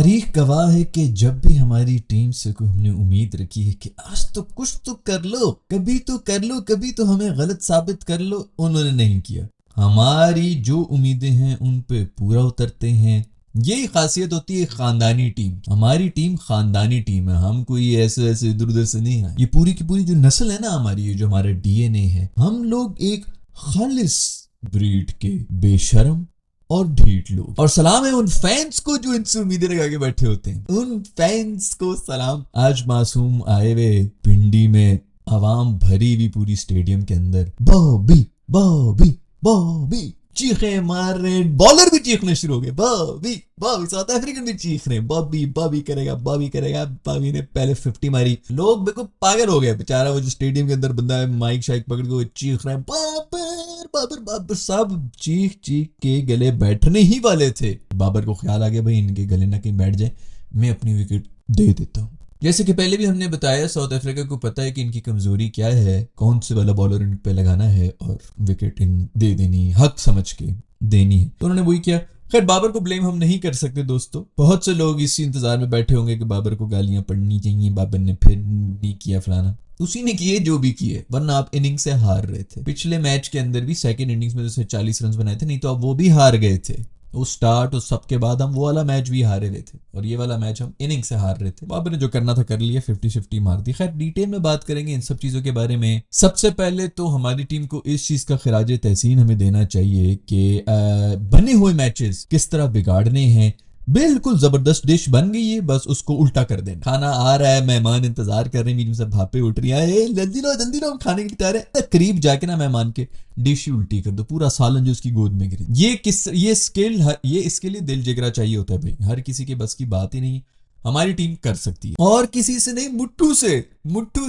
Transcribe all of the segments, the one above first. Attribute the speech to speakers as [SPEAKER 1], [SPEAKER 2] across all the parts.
[SPEAKER 1] तारीख गवाह है कि जब भी हमारी टीम से कोई हमने उम्मीद रखी है कि आज तो कुछ तो कर लो, कभी तो कर लो, कभी तो हमें गलत साबित कर लो, उन्होंने नहीं किया। हमारी जो उम्मीदें हैं उन पे पूरा उतरते हैं। यही खासियत होती है खानदानी टीम। हमारी टीम खानदानी टीम है, हम कोई ऐसे ऐसे इधर उधर से नहीं है। ये पूरी की पूरी जो नस्ल है ना हमारी, ये जो हमारा डीएनए है, हम लोग एक खालिस ब्रीड के बेशरम और ढीठ लोग। और सलाम है उन फैंस को जो इनसे उम्मीदें लगा के बैठे होते हैं, उन फैंस को सलाम। आज मासूम आए हुए पिंडी में आवाम भरी हुई पूरी स्टेडियम के अंदर बॉबी बॉबी बॉबी चीखे मार रहे, बॉलर भी चीखने शुरू हो गए, बॉबी बॉबी। साउथ अफ्रीकन भी चीख रहे, बॉबी बॉबी करेगा, बॉबी करेगा। बॉबी ने पहले 50 मारी, लोग बिल्कुल पागल हो गए। बेचारा वो जो स्टेडियम के अंदर बंदा है, माइक शाइक पकड़ के वो चीख रहे हैं, बाबर बाबर बाबर। सब चीख चीख के गले बैठने ही वाले थे। बाबर को ख्याल आ गया भाई इनके गले ना कहीं बैठ जाए, मैं अपनी विकेट दे देता हूँ। जैसे कि पहले भी हमने बताया, साउथ अफ्रीका को पता है कि इनकी कमजोरी क्या है, कौन से वाला बॉलर इन पे लगाना है और विकेट इन दे देनी, हक समझ के देनी है, तो उन्होंने वही किया। खैर बाबर को ब्लेम हम नहीं कर सकते दोस्तों। बहुत से लोग इसी इंतजार में बैठे होंगे कि बाबर को गालियां पड़नी चाहिए, बाबर ने फिर नहीं किया फलाना। उसी ने किए जो भी किए, वरना आप इनिंग से हार रहे थे। पिछले मैच के अंदर भी सेकंड इनिंग्स में जैसे 40 रन बनाए थे, नहीं तो आप वो भी हार गए थे। उस स्टार्ट उस सब के बाद हम वो वाला मैच भी हारे रहे थे, और ये वाला मैच हम इनिंग से हार रहे थे। बाबर ने जो करना था कर लिया, 50-50 मार दी। खैर डिटेल में बात करेंगे इन सब चीजों के बारे में। सबसे पहले तो हमारी टीम को इस चीज का खिराज तहसीन हमें देना चाहिए कि बने हुए मैचेस किस तरह बिगाड़ने हैं। बिल्कुल जबरदस्त डिश बन गई है, बस उसको उल्टा कर देना। खाना आ रहा है, मेहमान इंतजार कर रहे हैं, मेरी सब भापे उठ रही है, जल्दी लो हम खाने के लिए तैयार है। करीब जाके ना मेहमान के डिश ही उल्टी कर दो, पूरा सालन जो उसकी गोद में गिरे। ये स्किल, ये इसके लिए दिल जिगरा चाहिए होता है भाई, हर किसी के बस की बात ही नहीं। हमारी टीम कर सकती है, और किसी से नहीं, मुट्ठू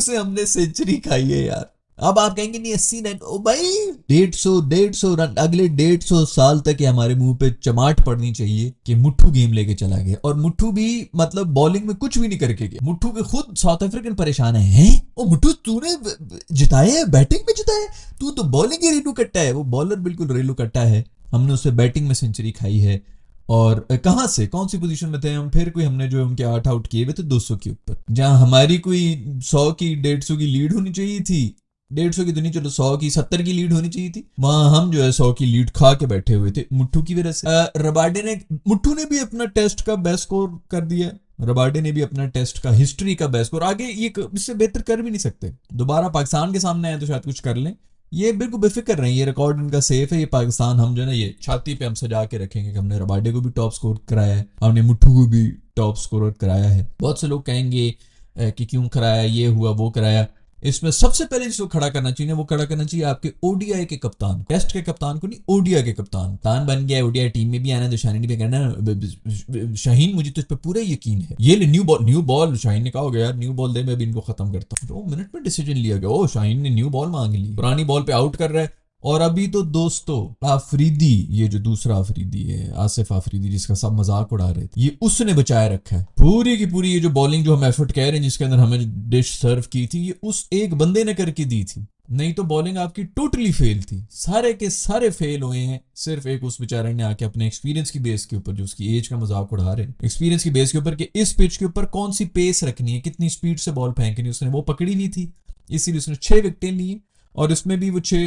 [SPEAKER 1] से हमने सेंचुरी खाई है यार। अब आप कहेंगे नहीं 80 रन, ओ भाई 150 रन अगले 150 साल तक ये हमारे मुंह पे चमाट पड़नी चाहिए कि मुट्ठू गेम लेके चला गया। और मुट्ठू भी मतलब बॉलिंग में कुछ भी नहीं करके गया। मुट्ठू के खुद साउथ अफ्रीकन परेशान है, ओ मुट्ठू तूने जिताया है, बैटिंग में जिताया है, तू तो बॉलिंग ही रेलू कट्टा है। वो बॉलर बिल्कुल रेलू कट्टा है, हमने उससे बैटिंग में सेंचुरी खाई है। और कहां से, कौन सी पोजीशन में थे हम, फिर कोई हमने जो उनके 8 आउट किए हुए थे 200 के ऊपर, जहां हमारी कोई 100 की 150 की लीड होनी चाहिए थी। 150 की तो नहीं, चलो 100 की 70 की लीड होनी चाहिए थी, वहां हम जो है 100 की लीड खा के बैठे हुए थे मुट्ठू की वजह से। मुट्ठू ने भी अपना टेस्ट का बेस्ट स्कोर कर दिया। रबाडे ने भी अपना टेस्ट का हिस्ट्री का बेस्ट स्कोर, आगे ये इससे बेहतर कर भी नहीं सकते। दोबारा पाकिस्तान के सामने आए तो शायद कुछ कर लें, ये बिल्कुल बेफिक्र रहे, ये रिकॉर्ड इनका सेफ है। ये पाकिस्तान हम जो है ना ये छाती पे हम सजा के रखेंगे कि हमने रबाडे को भी टॉप स्कोर कराया है, हमने मुट्ठू को भी टॉप स्कोर कराया है। बहुत से लोग कहेंगे कि क्यों कराया, ये हुआ वो कराया। इसमें सबसे पहले जिसको खड़ा करना चाहिए वो खड़ा करना चाहिए आपके ओडीआई के कप्तान, टेस्ट के कप्तान को नहीं, ओडीआई के कप्तान बन गया। ओडीआई टीम में भी आना तो शाहीन भी करना। शाहीन मुझे तो इस पर पूरा यकीन है। ये न्यू बॉल शाहीन ने कहा होगा यार न्यू बॉल दे, मैं भी इनको खत्म करता हूँ। 2 मिनट में डिसीजन लिया गया, ओ शाहीन ने न्यू बॉल मांग ली, पुरानी बॉल पे आउट कर रहा है। और अभी तो दोस्तों आफरीदी, ये जो दूसरा आफरीदी है आसिफ आफरीदी, जिसका सब मजाक उड़ा रहे थे, ये उसने बचाए रखा है पूरी की पूरी। ये जो बॉलिंग जो हम एफर्ट कह रहे हैं जिसके अंदर हमें डिश सर्व की थी, ये उस एक बंदे ने करके दी थी, नहीं तो बॉलिंग आपकी टोटली फेल थी। सारे के सारे फेल हुए हैं, सिर्फ एक उस बेचारे ने आके अपने एक्सपीरियंस की बेस के ऊपर, जो उसकी एज का मजाक उड़ा रहे हैं, एक्सपीरियंस की बेस के ऊपर कि इस पिच के ऊपर कौन सी पेस रखनी है, कितनी स्पीड से बॉल फेंकनी, उसने वो पकड़ी ली थी, इसीलिए उसने 6 विकेटें ली। और इसमें भी वो 6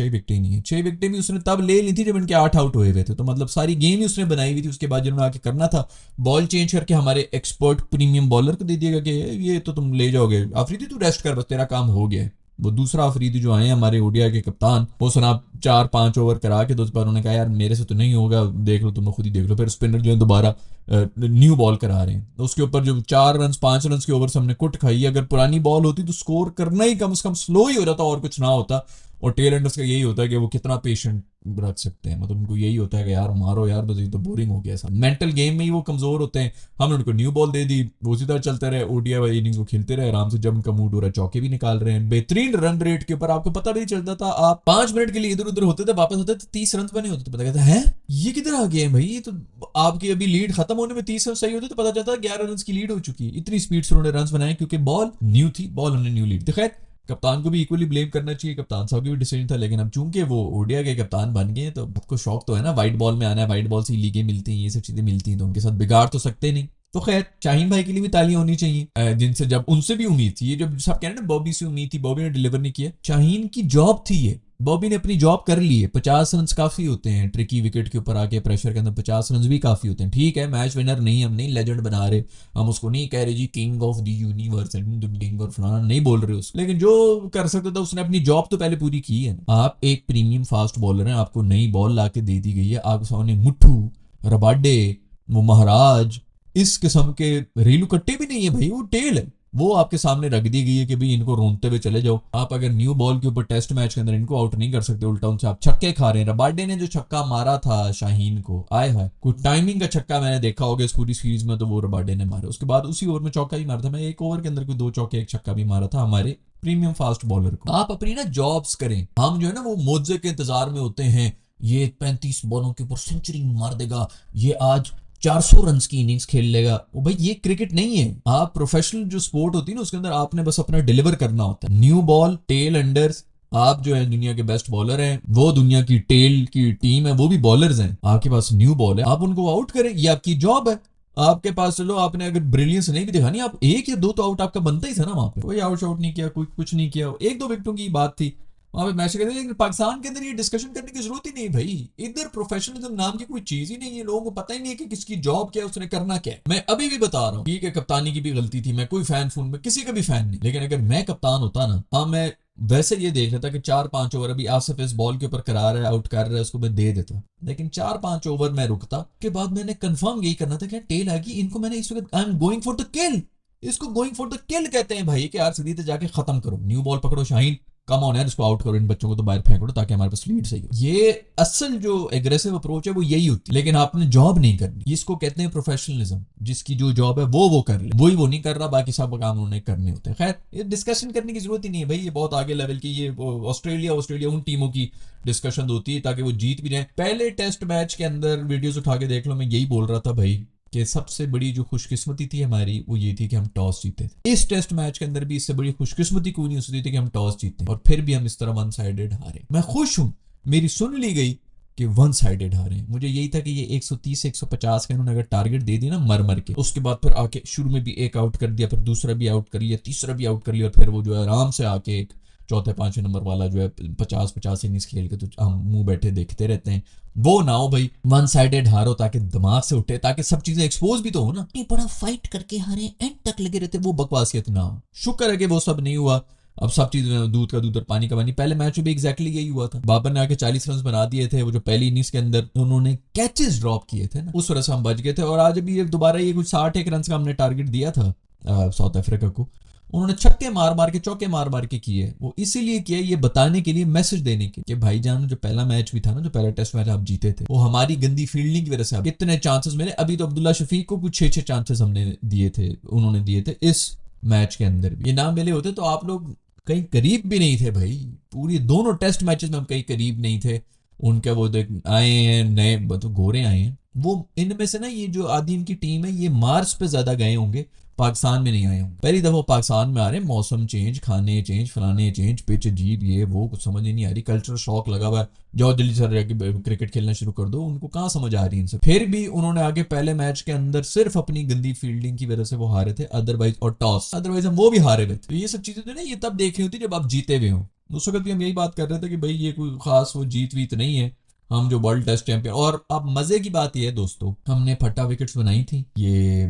[SPEAKER 1] विकेटें नहीं है, 6 विकेटें भी उसने तब ले ली थी जब इनके 8 आउट हुए हुए थे। तो मतलब सारी गेम ही उसने बनाई हुई थी। उसके बाद जिन्होंने आके करना था, बॉल चेंज करके हमारे एक्सपर्ट प्रीमियम बॉलर को दे दिएगा कि ये तो तुम ले जाओगे, आफरीदी तू रेस्ट कर, बस तेरा काम हो गया। वो दूसरा आफरीदी जो आए हमारे ओडिया के कप्तान, वो सुना 4-5 ओवर करा के दोस्त पर उन्होंने कहा यार मेरे से तो नहीं होगा, देख लो तुम खुद ही देख लो। फिर स्पिनर जो है दोबारा न्यू बॉल करा रहे हैं, तो उसके ऊपर जो 4 रन 5 रन के ओवर से हमने कुट खाई। अगर पुरानी बॉल होती तो स्कोर करना ही कम से कम स्लो ही हो जाता और कुछ ना होता। और टेल एंडर्स का यही होता है कि वो कितना पेशेंट रख सकते हैं, मतलब उनको यही होता है कि यार मारो यार, बस ये तो बोरिंग हो गया। मेंटल गेम में ही वो कमजोर होते हैं। हमने उनको न्यू बॉल दे दी, वो सीधा चलते रहे, ओडीआई वाली इनिंग्स को खेलते रहे आराम से। जब उनका मूड हो रहा है चौके भी निकाल रहे हैं, बेहतरीन रन रेट के ऊपर आपको पता भी नहीं चलता था। आप 5 मिनट के लिए इधर उधर होते थे, वापस होते थे 30 रन बने होते थे, पता कहता है ये किधर आ गया है भाई, ये तो आपकी अभी लीड खत्म होने में 30 रन सही होते तो पता चलता 11 रन की लीड हो चुकी है। इतनी स्पीड से उन्होंने रन बनाए क्योंकि बॉल न्यू थी, बॉल हमने न्यू लीड। खैर कप्तान को भी इक्वली ब्लेम करना चाहिए, कप्तान साहब की भी डिसीजन था, लेकिन अब चूंकि वो ओडिया के कप्तान बन गए तो आपको शौक तो है ना, वाइट बॉल में आना है, वाइट बॉल से लीगें मिलती हैं, ये सब चीजें मिलती हैं, तो उनके साथ बिगाड़ तो सकते नहीं। तो खैर शाहीन भाई के लिए भी तालियां होनी चाहिए, जिनसे जब उनसे भी उम्मीद थी, ये जब सब कह रहे हैं ना बॉबी से उम्मीद थी, बॉबी ने डिलीवर नहीं किया। शाहीन की जॉब थी ये, बॉबी ने अपनी जॉब कर ली है। 50 रन काफी होते हैं ट्रिकी विकेट के ऊपर आके, प्रेशर के अंदर 50 रन भी काफी होते हैं। ठीक है मैच विनर नहीं, हम नहीं लेजेंड बना रहे, हम उसको नहीं कह रहे जी king of the universe and king और फलाना नहीं बोल रहे उसको, लेकिन जो कर सकता था उसने अपनी जॉब तो पहले पूरी की है। आप एक प्रीमियम फास्ट बॉलर हैं, आपको नई बॉल ला के दे दी गई है, आपके सामने मुट्ठू, रबाडे, वो महाराज, इस किस्म के रेलू कट्टे भी नहीं है भाई, वो टेल है, वो आपके सामने रख दी गई है कि भाई इनको रोनते हुए चले जाओ। आप अगर न्यू बॉल के ऊपर टेस्ट मैच के अंदर इनको आउट नहीं कर सकते, उल्टा उनसे आप छक्के खा रहे हैं। रबाडे ने जो छक्का मारा था शाहीन को, आए है कोई टाइमिंग का छक्का मैंने देखा होगा इस पूरी सीरीज में, तो वो रबाडे ने मारा। उसके बाद उसी ओवर में चौका ही मारा था, मैं एक ओवर के अंदर कोई 2 चौके 1 छक्का भी मारा था हमारे प्रीमियम फास्ट बॉलर को। आप अपनी ना जॉब्स करें, हम जो है ना वो मोजे के इंतजार में होते हैं, ये 35 बॉलों के ऊपर सेंचुरी मार देगा, ये आज 400 रन की इनिंग्स खेल लेगा। वो भाई ये क्रिकेट नहीं है। आप प्रोफेशनल जो स्पोर्ट होती है ना उसके अंदर आपने बस अपना डिलीवर करना होता है। न्यू बॉल, टेल अंडर्स, आप जो है दुनिया के बेस्ट बॉलर हैं, वो दुनिया की टेल की टीम है, वो भी बॉलर्स हैं, आपके पास न्यू बॉल है, आप उनको आउट करें, ये आपकी जॉब है। आपके पास चलो आपने अगर ब्रिलियंस नहीं भी दिखानी, आप 1 या 2 तो आउट आपका बनता ही था ना वहां पे, कोई आउट नहीं किया, कोई कुछ नहीं किया, 1-2 विकेटों की बात थी वहां पे मैच करते। लेकिन पाकिस्तान के अंदर ये डिस्कशन करने की जरूरत ही नहीं भाई, इधर प्रोफेशनलिज्म नाम की कोई चीज ही नहीं है, लोगों को पता ही नहीं है कि किसकी जॉब क्या है, उसने करना क्या है। मैं अभी भी बता रहा हूँ, ठीक है कप्तानी की भी गलती थी, मैं कोई फैन फून में किसी का भी फैन नहीं, लेकिन अगर मैं कप्तान होता ना, हाँ मैं वैसे ये देख लेता कि 4-5 ओवर अभी आसिफ इस बॉल के ऊपर करा रहा है, आउट कर रहा है, उसको मैं दे देता, लेकिन 4-5 ओवर मैं रुकता, के बाद मैंने कंफर्म यही करना था कि टेल आ गई, इनको मैंने इस वक्त I am going for the किल, इसको गोइंग फॉर द किल कहते हैं भाई, कि यार सीधे जाके खत्म करो, न्यू बॉल पकड़ो शाहीन, कम ऑन यार इसको आउट करो, इन बच्चों को तो बाहर फेंक दो ताकि हमारे पास लीड सही हो। ये असल जो एग्रेसिव अप्रोच है वो यही होती है, लेकिन आपने जॉब नहीं करनी, इसको कहते हैं प्रोफेशनलिज्म। जिसकी जो जॉब है वो कर ले, वही वो नहीं कर रहा, बाकी सब काम उन्होंने करने होते हैं। खैर ये डिस्कशन करने की जरूरत ही नहीं है भाई, ये बहुत आगे लेवल की, ये ऑस्ट्रेलिया उन टीमों की डिस्कशन होती है ताकि वो जीत भी जाए। पहले टेस्ट मैच के अंदर वीडियोस उठा के देख लो, मैं यही बोल रहा था भाई कि सबसे बड़ी जो खुशकिस्मती थी हमारी वो ये थी कि हम टॉस जीते थे। इस टेस्ट मैच के अंदर भी इससे बड़ी खुशकिस्मती कोई नहीं हो सकती थी कि हम टॉस जीते, और फिर भी हम इस तरह वन साइडेड हारे। मैं खुश हूं, मेरी सुन ली गई कि वन साइडेड हारे। मुझे यही था कि ये 130 150 का इन्होंने अगर टारगेट दे दी ना मर के, उसके बाद फिर आके शुरू में भी एक आउट कर दिया, फिर दूसरा भी आउट कर लिया, तीसरा भी आउट कर लिया, और फिर वो जो है आराम से आके एक चौथे 5वें नंबर वाला जो है 50 इनिंग्स खेल के तो हम मुंह बैठे देखते रहते हैं। वो ना हो भाई, वन साइडेड हारो ताकि दिमाग से उठे, ताकि सब चीजें एक्सपोज भी तो हो ना। बड़ा फाइट करके हारे, एंड तक लगे रहते, वो बकवासियत ना हो। शुक्र है कि वो सब नहीं हुआ। अब सब चीज दूध का दूध और पानी का पानी। पहले मैच में भी एग्जैक्टली यही हुआ था, बाबर ने आके 40 रन बना दिए थे, वो जो पहली इनिंग्स के अंदर उन्होंने कैचेस ड्रॉप किए थे ना, उस वजह से हम बच गए थे। और आज भी दोबारा ये कुछ 61 रन का हमने टारगेट दिया था साउथ अफ्रीका को, उन्होंने छक्के मार के चौके मार के किए। वो इसीलिए किए, ये बताने के लिए, मैसेज देने के कि भाईजान जो पहला मैच भी था ना, जो पहला टेस्ट मैच आप जीते थे, वो हमारी गंदी फील्डिंग की वजह से इतने चांसेस मिले। अभी तो अब्दुल्ला शफीक को कुछ 6 चांसेस हमने दिए थे, उन्होंने दिए थे इस मैच के अंदर भी। ये ना मिले होते तो आप लोग कहीं करीब भी नहीं थे भाई, पूरी दोनों टेस्ट मैचेस में हम कहीं करीब नहीं थे। उनके वो देख आए हैं नए, तो गोरे आए हैं वो, इनमें से ना ये जो आधी इनकी टीम है ये मार्स पे ज्यादा गए होंगे, पाकिस्तान में नहीं आए होंगे। पहली दफा पाकिस्तान में आ रहे हैं, मौसम चेंज, खाने चेंज, फलाने चेंज, पिच अजीब, ये वो कुछ समझ ही नहीं आ रही, कल्चरल शॉक लगा हुआ है, जाओ जल्दी से क्रिकेट खेलना शुरू कर दो। उनको कहाँ समझ आ रही इनसे। फिर भी उन्होंने आगे पहले मैच के अंदर सिर्फ अपनी गंदी फील्डिंग की वजह से वो हारे थे, अदरवाइज, और टॉस, अदरवाइज हम वो भी हारे हुए थे। तो ये सब चीजें तो ना ये तब देख रही होती जब आप जीते हुए हो। उस वक्त भी हम यही बात कर रहे थे कि भाई ये कोई खास वो जीत वीत नहीं है, हम जो वर्ल्ड टेस्ट चैंपियन। और अब मजे की बात यह है दोस्तों, हमने फट्टा विकेट्स बनाई थी ये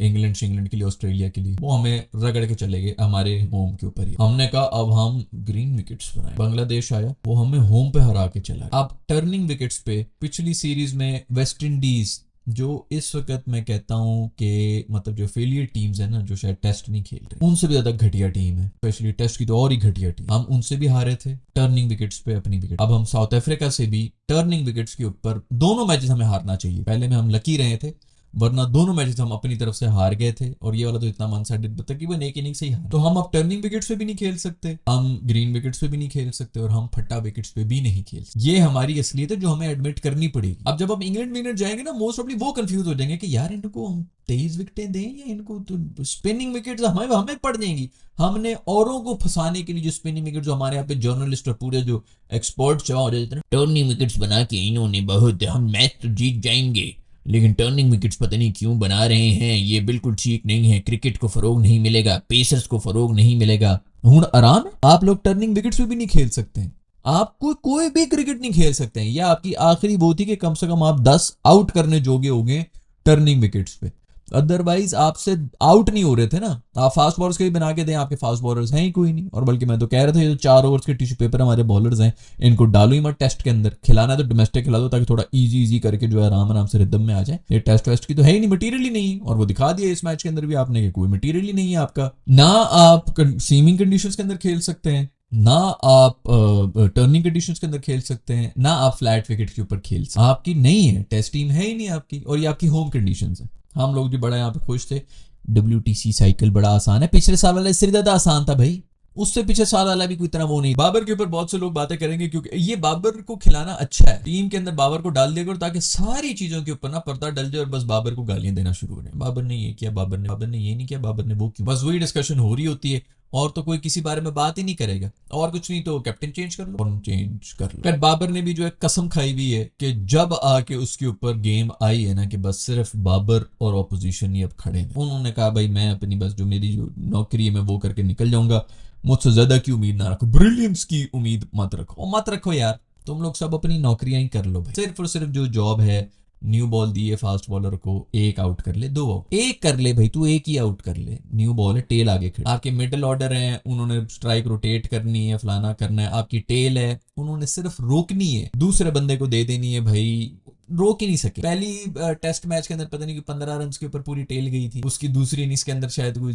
[SPEAKER 1] इंग्लैंड के लिए, ऑस्ट्रेलिया के लिए, वो हमें रगड़ के चले गए हमारे होम के ऊपर ही। हमने कहा अब हम ग्रीन विकेट्स बनाए, बांग्लादेश आया, वो हमें होम पे हरा के चला। अब टर्निंग विकेट्स पे पिछली सीरीज में वेस्ट इंडीज, जो इस वक्त मैं कहता हूं कि मतलब जो फेलियर टीम्स है ना, जो शायद टेस्ट नहीं खेल रहे, उनसे भी ज्यादा घटिया टीम है, स्पेशली टेस्ट की तो और ही घटिया टीम, हम उनसे भी हारे थे टर्निंग विकेट्स पे अपनी विकेट। अब हम साउथ अफ्रीका से भी टर्निंग विकेट्स के ऊपर, दोनों मैचेस हमें हारना चाहिए। पहले में हम लकी रहे थे, वरना दोनों मैचेस हम अपनी तरफ से हार गए थे, और ये वाला तो इतना वन साइडेड तकरीबन एक इनिंग से ही हार। तो हम अब टर्निंग विकेट्स पे भी नहीं खेल सकते, हम ग्रीन विकेट्स पे भी नहीं खेल सकते, और हम फट्टा विकेट्स पे भी नहीं खेल सकते। ये हमारी असलियत है जो हमें एडमिट करनी पड़ेगी। अब जब हम इंग्लैंड जाएंगे ना, मोस्ट ऑफली वो कंफ्यूज हो जाएंगे कि यार इनको हम 23 विकेटें दें या इनको तो स्पिनिंग विकेट्स हमें पड़ जाएंगी। हमने औरों को फंसाने के लिए जो स्पिनिंग विकेट, जो हमारे यहाँ पे जर्नलिस्ट और पूरे जो एक्सपर्ट जमा हो जाते हैं, टर्निंग विकेट्स बना के इन्होंने बहुत, हम मैच तो जीत जाएंगे, लेकिन टर्निंग विकेट्स पता नहीं क्यों बना रहे हैं, ये बिल्कुल ठीक नहीं है, क्रिकेट को फरोग नहीं मिलेगा, पेसर्स को फरोग नहीं मिलेगा। हूं आराम है, आप लोग टर्निंग विकेट्स पे भी नहीं खेल सकते हैं, आप कोई भी क्रिकेट नहीं खेल सकते हैं। यह आपकी आखिरी वो थी कि कम से कम आप 10 आउट करने जोगे होंगे टर्निंग विकेट्स पे, अदरवाइज आपसे आउट नहीं हो रहे थे ना। आप फास्ट बॉलर्स के भी बना के दें, आपके फास्ट बॉलर्स हैं ही कोई नहीं। और बल्कि मैं तो कह रहा था ये जो 4 ओवर्स के टिश्यू पेपर हमारे बॉलर्स हैं, इनको डालो ही मत टेस्ट के अंदर, खिलाना है तो डोमेस्टिक खिला दो ताकि थोड़ा इजी करके जो है आराम से रिदम में आ जाए। ये टेस्ट वेस्ट की तो है ही नहीं, मटीरियल ही नहीं, और वो दिखा दिया इस मैच के अंदर भी आपने कि कोई मटीरियल ही नहीं है आपका। ना आप सीमिंग कंडीशंस के अंदर खेल सकते हैं, ना आप टर्निंग कंडीशंस के अंदर खेल सकते हैं, ना आप फ्लैट विकेट के ऊपर खेल सकते हैं। आपकी नहीं है, टेस्ट टीम है ही नहीं आपकी, और ये आपकी होम कंडीशंस है। हम लोग भी बड़ा यहाँ पे खुश थे, WTC साइकिल बड़ा आसान है, पिछले साल वाला इससे ज्यादा आसान था भाई, उससे पिछले साल वाला भी कोई इतना वो नहीं। बाबर के ऊपर बहुत से लोग बातें करेंगे क्योंकि ये बाबर को खिलाना अच्छा है, टीम के अंदर बाबर को डाल दिया करो ताकि सारी चीजों के ऊपर ना पर्दा डल जाए और बस बाबर को गालियां देना शुरू हो जाए, बाबर ने ये किया, बाबर ने ये नहीं किया, बाबर ने वो किया, बस वही डिस्कशन हो रही होती है, और तो कोई किसी बारे में बात ही नहीं करेगा। और कुछ नहीं तो कैप्टन चेंज कर लो, चेंज कर लो। बाबर ने भी जो है कसम खाई हुई है कि जब आके उसके ऊपर गेम आई है ना कि बस सिर्फ बाबर और ऑपोजिशन ही अब खड़े हैं, उन्होंने कहा भाई मैं अपनी बस जो मेरी जो नौकरी है मैं वो करके निकल जाऊंगा, मुझसे ज्यादा की उम्मीद ना रखो, ब्रिलियंस की उम्मीद मत रखो यार, तुम लोग सब अपनी नौकरियां ही कर लो भाई। सिर्फ और सिर्फ जो जॉब है, न्यू बॉल दी है फास्ट बॉलर को, एक आउट कर ले, 2 आउट, एक कर ले भाई, तू एक ही आउट कर ले, न्यू बॉल है, टेल आगे खड़ी, आपके मिडिल ऑर्डर है, उन्होंने स्ट्राइक रोटेट करनी है, फलाना करना है, आपकी टेल है, उन्होंने सिर्फ रोकनी है, दूसरे बंदे को दे देनी है भाई, रोक ही नहीं सके। पहली टेस्ट मैच के अंदर पता नहीं कि 15 रन के ऊपर पूरी टेल गई थी, उसकी दूसरी इनिंग्स के अंदर शायद कोई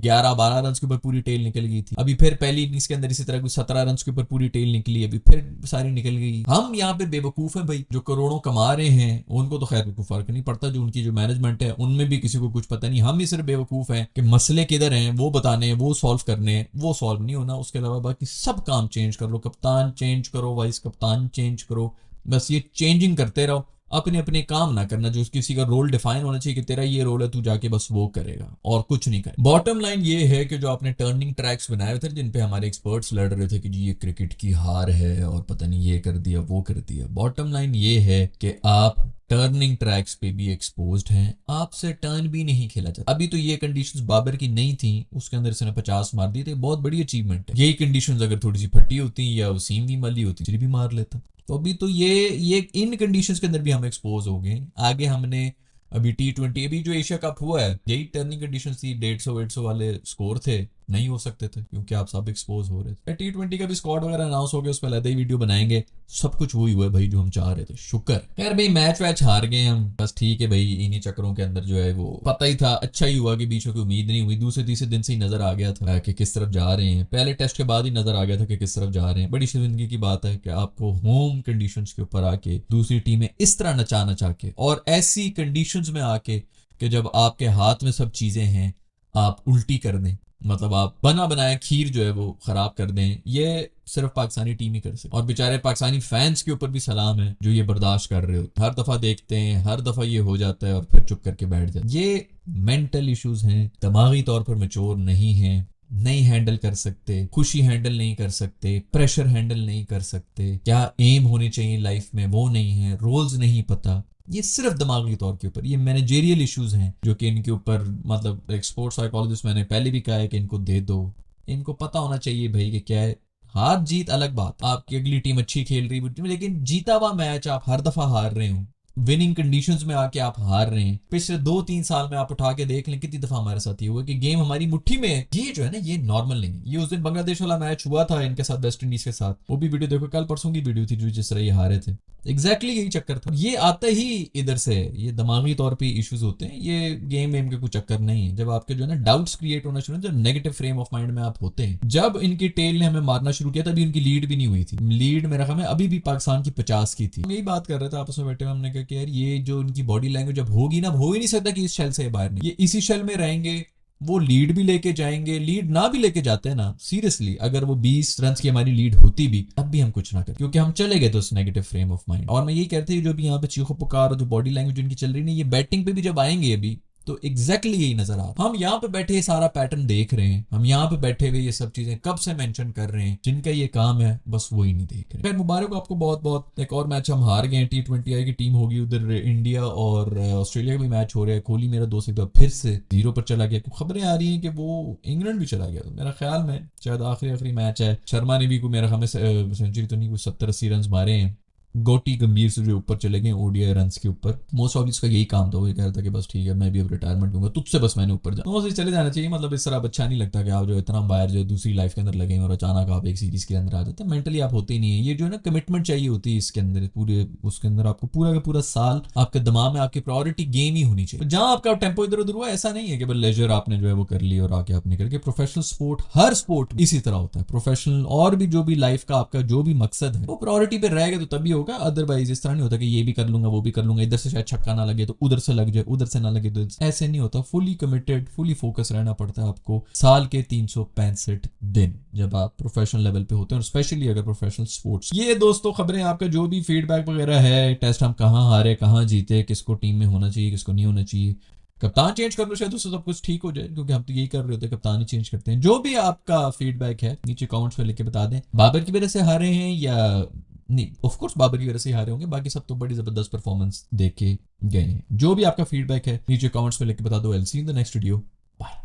[SPEAKER 1] 11-12 रन के ऊपर पूरी टेल निकल गई थी, अभी फिर पहली इनिंग्स के अंदर इसी तरह कोई 17 रन के ऊपर पूरी टेल निकली, अभी फिर सारी निकल गई। हम यहाँ पे बेवकूफ हैं भाई, जो करोड़ों कमा रहे हैं उनको तो खैर कोई फर्क नहीं पड़ता, जो उनकी जो मैनेजमेंट है उनमें भी किसी को कुछ पता नहीं, हम ही सिर्फ बेवकूफ हैं कि मसले किधर हैं वो बताने, वो सॉल्व करने, वो सॉल्व नहीं होना, उसके अलावा बाकी सब काम चेंज कर लो, कप्तान चेंज करो, वाइस कप्तान चेंज करो, बस ये चेंजिंग करते रहो, अपने अपने काम ना करना, जो किसी का रोल डिफाइन होना चाहिए कि तेरा ये रोल है, तू जाके बस वो करेगा और कुछ नहीं करे। बॉटम लाइन ये है कि जो आपने टर्निंग ट्रैक्स बनाए थे जिन पे हमारे एक्सपर्ट्स लड़ रहे थे कि जी ये क्रिकेट की हार है और पता नहीं ये कर दिया वो कर दिया, बॉटम लाइन ये है कि आप टर्निंग ट्रैक्स पे भी एक्सपोज्ड हैं, आपसे टर्न भी नहीं खेला जाता। अभी तो ये कंडीशंस बाबर की नहीं थी, उसके अंदर इसने 50 मार दिए थे, बहुत बड़ी अचीवमेंट है। यही कंडीशंस अगर थोड़ी सी फटी होती या सीम भी मली होती फिर भी मार लेता। तो अभी तो ये इन कंडीशंस के अंदर भी हम एक्सपोज हो गए। आगे हमने अभी T20 अभी जो एशिया कप हुआ है यही टर्निंग कंडीशंस थी, 150-150 वाले स्कोर थे, नहीं हो सकते थे क्योंकि आप सब एक्सपोज हो रहे थे। T20 का भी स्क्वाड वगैरह अनाउंस हो गया, उस पर अलग ही वीडियो बनाएंगे, सब कुछ वही हुआ है भाई जो हम चाह रहे थे, शुक्र। खैर भाई मैच वैच हार गए हम, बस ठीक है भाई, इन्हीं चक्करों के अंदर जो है वो पता ही था, अच्छा ही हुआ कि बीच में कोई उम्मीद नहीं हुई, दूसरे तीसरे दिन से ही नजर आ गया था कि किस तरफ जा रहे हैं, पहले टेस्ट के बाद ही नजर आ गया था कि किस तरफ जा रहे हैं। बड़ी शर्मिंदगी की बात है कि आपको होम कंडीशंस के ऊपर आके दूसरी टीमें इस तरह नचा के और ऐसी कंडीशंस में आके कि जब आपके हाथ में सब चीजें हैं आप उल्टी कर दें, मतलब आप बना बनाया खीर जो है वो खराब कर दें, ये सिर्फ पाकिस्तानी टीम ही कर सकती। और बेचारे पाकिस्तानी फैंस के ऊपर भी सलाम है जो ये बर्दाश्त कर रहे हो, हर दफा देखते हैं, हर दफा ये हो जाता है और फिर चुप करके बैठ जाते। ये मेंटल इश्यूज हैं, दिमागी तौर पर मैच्योर नहीं है, नहीं हैंडल कर सकते, खुशी हैंडल नहीं कर सकते, प्रेशर हैंडल नहीं कर सकते, क्या एम होनी चाहिए लाइफ में वो नहीं है, रोल्स नहीं पता, ये सिर्फ दिमागी तौर के ऊपर, ये मैनेजेरियल इश्यूज हैं जो कि इनके ऊपर, मतलब एक स्पोर्ट्स साइकोलॉजिस्ट मैंने पहले भी कहा है कि इनको दे दो, इनको पता होना चाहिए भाई कि क्या है, हार जीत अलग बात, आपकी अगली टीम अच्छी खेल रही है लेकिन जीता हुआ मैच आप हर दफा हार रहे हो, विनिंग कंडीशंस में आके आप हार रहे हैं। पिछले 2-3 साल में आप उठा के देख लें कितनी दफा हमारे साथ ये हुआ कि गेम हमारी मुट्ठी में है, ये जो है ना ये नॉर्मल नहीं है। ये उस दिन बांग्लादेश वाला मैच हुआ था इनके साथ, वेस्ट इंडीज के साथ, वो भी वीडियो देखो, कल परसों की वीडियो थी जो जिस तरह ये हारे थे, एग्जैक्टली यही चक्कर था। ये आता ही इधर से है, ये दिमागी तौर पे इश्यूज होते हैं, ये गेम वेम के कुछ चक्कर नहीं है। जब आपके जो है ना डाउट्स क्रिएट होना शुरू, जब नेगेटिव फ्रेम ऑफ माइंड में आप होते हैं, जब इनकी टेल ने हमें मारना शुरू किया तभी उनकी लीड भी नहीं हुई थी। लीड मेरा ख्याल में अभी भी पाकिस्तान की 50 की थी। हम यही बात कर रहे थे आपस में बैठे, हमने कहा कि यार ये जो इनकी बॉडी लैंग्वेज जब होगी ना, हो ही नहीं सकता कि इस शेल से बाहर नहीं, ये इसी शेल में रहेंगे। वो लीड भी लेके जाएंगे, लीड ना भी लेके जाते हैं ना, सीरियसली अगर वो 20 रन की हमारी लीड होती भी, तब भी हम कुछ ना करें, क्योंकि हम चले गए तो उस नेगेटिव फ्रेम ऑफ माइंड। और मैं यही कहते जो भी यहाँ पे चीखो पुकार और जो बॉडी लैंग्वेज उनकी चल रही है, ये बैटिंग पे भी जब आएंगे अभी, तो एग्जैक्टली यही नजर आ रहा। हम यहाँ पे बैठे सारा पैटर्न देख रहे हैं, हम यहाँ पे बैठे हुए ये सब चीजें कब से मेंशन कर रहे हैं, जिनका ये काम है बस वो ही नहीं देख रहे। खैर मुबारक आपको बहुत बहुत। एक और मैच हम हार गए, T20I की टीम होगी, उधर इंडिया और ऑस्ट्रेलिया का भी मैच हो रहा है। कोहली मेरा दोस्त एक बार फिर से 0 पर चला गया। खबरें आ रही हैं कि वो इंग्लैंड भी चला गया, तो मेरा ख्याल में शायद आखिरी मैच है। शर्मा ने भी कोई मेरा ख्याल में सेंचुरी तो नहीं, कुछ 70-80 रन मारे हैं। गोटी गंभीर से जो ऊपर चले गए ओडीआई रन्स के ऊपर। मोस्ट ऑफ इसका यही काम था, वो ये कह रहा था कि बस ठीक है मैं भी अब रिटायरमेंट लूंगा, तुझसे बस मैंने ऊपर जाना। तो चले जाना चाहिए, मतलब इस तरह अच्छा नहीं लगता कि आप जो इतना बाहर जो दूसरी लाइफ के अंदर लगे और अचानक आप एक सीरीज के अंदर आ जाते हैं। मेंटली आप होते ही नहीं है, ये जो है ना कमिटमेंट चाहिए होती है इसके अंदर, पूरे उसके अंदर आपको पूरा का पूरा साल आपके दिमाग में आपकी प्रायोरिटी गेम ही होनी चाहिए। जहां आपका टेम्पो इधर उधर हुआ, ऐसा नहीं है कि बस लेजर आपने जो है वो कर लिया और आके आपने करके। प्रोफेशनल स्पोर्ट, हर स्पोर्ट इसी तरह होता है। प्रोफेशनल और भी जो भी लाइफ का आपका जो भी मकसद है, वो प्रायोरिटी पे रहेगा तो तभी होगा। अदरवाइज इस तरह नहीं होता कि ये भी कर लूंगा वो भी कर लूंगा, इधर से शायद छक्का ना लगे तो उधर से लग जाए, उधर से ना लगे तो ऐसे नहीं होता। फुली कमिटेड, फुली फोकस रहना पड़ता है आपको साल के 365 दिन जब आप प्रोफेशनल लेवल पे होते हैं, और स्पेशली अगर प्रोफेशनल स्पोर्ट्स। ये दोस्तों खबरें, आपका जो भी फीडबैक वगैरह है, टेस्ट हम कहाँ हारे कहाँ जीते, किसको टीम में होना चाहिए किसको नहीं होना चाहिए, कप्तान चेंज कर लो शायद उससे सब कुछ ठीक हो जाए, क्योंकि हम तो यही कर रहे होते हैं, कप्तान ही चेंज करते हैं। जो भी आपका फीडबैक है नीचे कमेंट्स में लिख के बता दें। बाबर की वजह से हारे हैं या नहीं, ऑफ कोर्स बाबर की वजह से ही हारे होंगे, बाकी सब तो बड़ी जबरदस्त परफॉर्मेंस देके गए हैं। जो भी आपका फीडबैक है नीचे कमेंट्स में लिख के बता दो। I'll see you in the next video. Bye.